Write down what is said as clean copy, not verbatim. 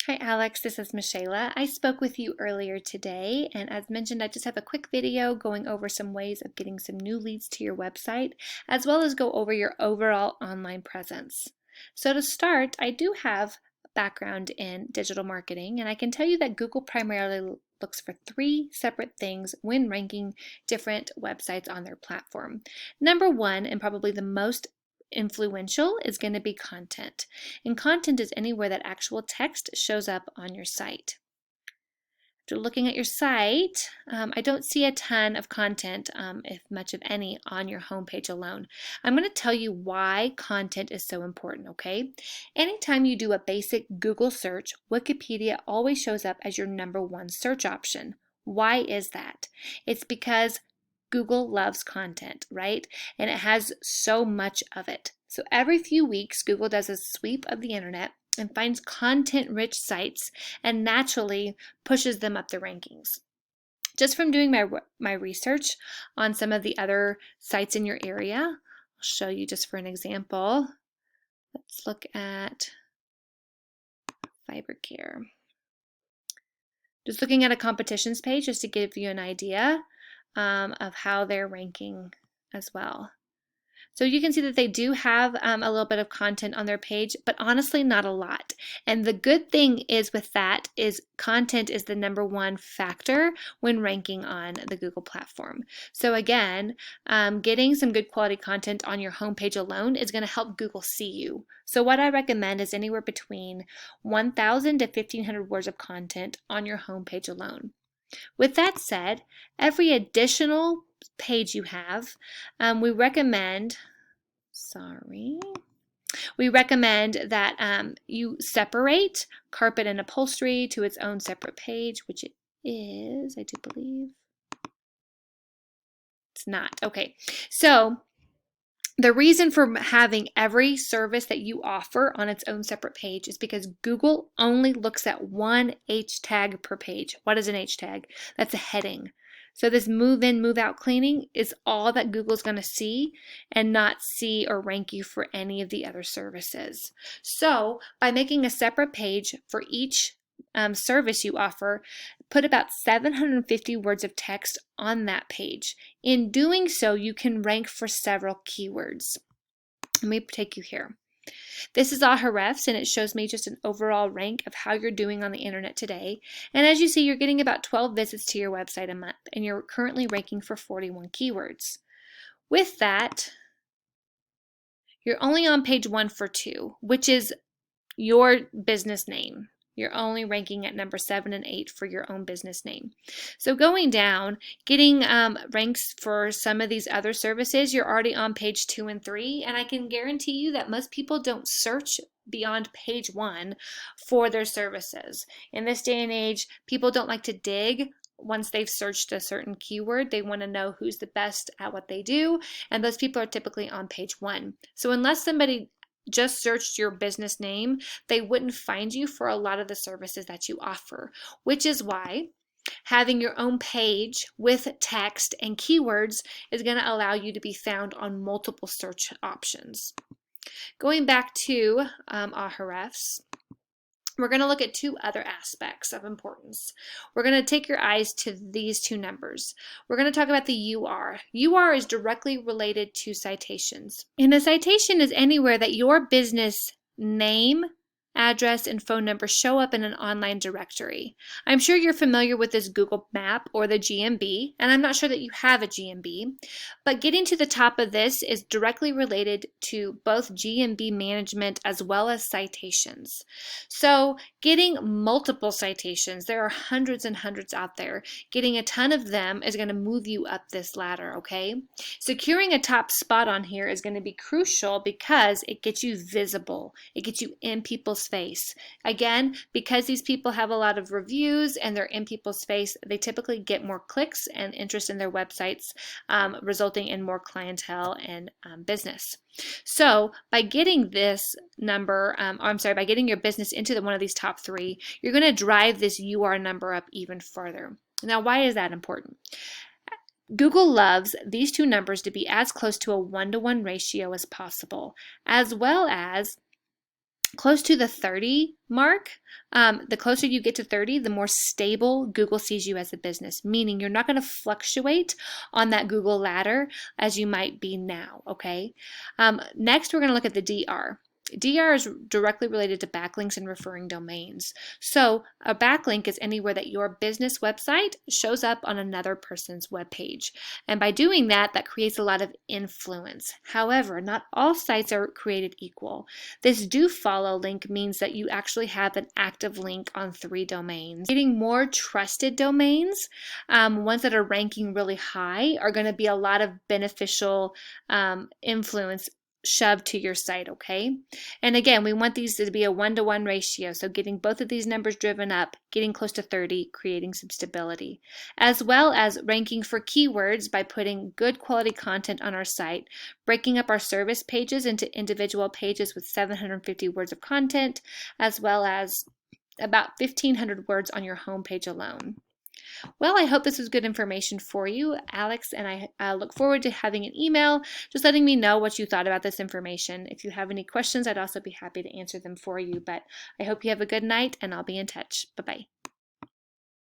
Hi Alex, this is Michaela. I spoke with you earlier today, and as mentioned, I just have a quick video going over some ways of getting some new leads to your website, as well as go over your overall online presence. So to start, I do have a background in digital marketing, and I can tell you that Google primarily looks for three separate things when ranking different websites on their platform. Number one, and probably the most influential, is going to be content. And content is anywhere that actual text shows up on your site. After looking at your site, I don't see a ton of content, if much of any, on your homepage alone. I'm going to tell you why content is so important, okay? Anytime you do a basic Google search, Wikipedia always shows up as your #1 search option. Why is that? It's because Google loves content, right? And it has so much of it. So every few weeks, Google does a sweep of the internet and finds content-rich sites and naturally pushes them up the rankings. Just from doing my research on some of the other sites in your area, I'll show you just for an example. Let's look at FiberCare. Just looking at a competitions page just to give you an idea of how they're ranking as well. So you can see that they do have a little bit of content on their page, but honestly not a lot. And the good thing is with that is content is the #1 factor when ranking on the Google platform. So again, getting some good quality content on your homepage alone is going to help Google see you. So what I recommend is anywhere between 1,000 to 1,500 words of content on your homepage alone. With that said, every additional page you have, we recommend that you separate carpet and upholstery to its own separate page, which it is, I do believe. It's not. Okay, so the reason for having every service that you offer on its own separate page is because Google only looks at one H tag per page. What is an H tag? That's a heading. So this move in, move out cleaning is all that Google's going to see and not see or rank you for any of the other services. So by making a separate page for each service you offer, put about 750 words of text on that page. In doing so, you can rank for several keywords. Let me take you here. This is Ahrefs, and it shows me just an overall rank of how you're doing on the internet today. And as you see, you're getting about 12 visits to your website a month, and you're currently ranking for 41 keywords. With that, you're only on page 1 for 2, which is your business name. You're only ranking at number 7 and 8 for your own business name. So going down, getting ranks for some of these other services, you're already on page 2 and 3, and I can guarantee you that most people don't search beyond page 1 for their services. In this day and age, people don't like to dig. Once they've searched a certain keyword, they want to know who's the best at what they do, and those people are typically on page 1. So unless somebody just searched your business name, they wouldn't find you for a lot of the services that you offer, which is why having your own page with text and keywords is going to allow you to be found on multiple search options. Going back to Ahrefs, we're going to look at 2 other aspects of importance. We're going to take your eyes to these 2 numbers. We're going to talk about the UR. UR is directly related to citations. And a citation is anywhere that your business name, address, and phone number show up in an online directory. I'm sure you're familiar with this Google Map or the GMB, and I'm not sure that you have a GMB, but getting to the top of this is directly related to both GMB management as well as citations. So getting multiple citations, there are hundreds and hundreds out there. Getting a ton of them is going to move you up this ladder, okay? Securing a top spot on here is going to be crucial because it gets you visible. It gets you in people's face. Again, because these people have a lot of reviews and they're in people's face, they typically get more clicks and interest in their websites, resulting in more clientele and business. So by getting this number, by getting your business into one of these top 3, you're going to drive this UR number up even further. Now, why is that important? Google loves these 2 numbers to be as close to a 1-to-1 ratio as possible, as well as close to the 30 mark, the closer you get to 30, the more stable Google sees you as a business, meaning you're not going to fluctuate on that Google ladder as you might be now, okay? Next, we're going to look at the DR. DR is directly related to backlinks and referring domains. So a backlink is anywhere that your business website shows up on another person's web page. And by doing that, that creates a lot of influence. However, not all sites are created equal. This do follow link means that you actually have an active link on 3 domains. Getting more trusted domains, ones that are ranking really high, are going to be a lot of beneficial influence shoved to your site, okay? And again, we want these to be a 1-to-1 ratio, so getting both of these numbers driven up, getting close to 30, creating some stability, as well as ranking for keywords by putting good quality content on our site, breaking up our service pages into individual pages with 750 words of content, as well as about 1,500 words on your homepage alone. Well, I hope this was good information for you, Alex, and I look forward to having an email just letting me know what you thought about this information. If you have any questions, I'd also be happy to answer them for you, but I hope you have a good night, and I'll be in touch. Bye-bye.